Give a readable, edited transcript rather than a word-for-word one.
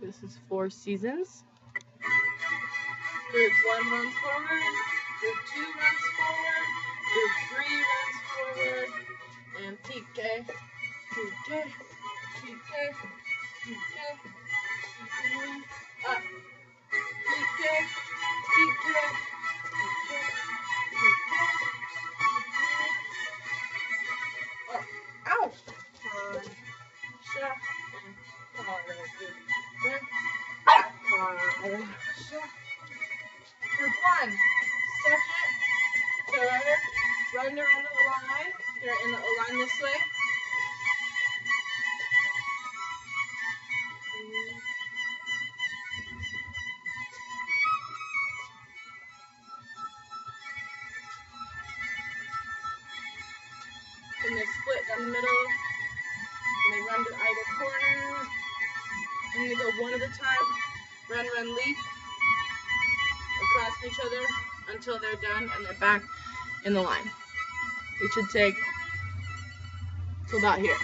This is Four Seasons. Group 1 runs forward, Group 2 runs forward, Group 3 runs forward, and PK, PK, PK, PK, up, PK, PK, PK, ow! Group 1, second, third, run around the line. You're in the line this way. And they split down the middle. And they run to either corner. And they go one at a time. Run, run, leap. Across each other until they're done and they're back in the line. It should take till about here.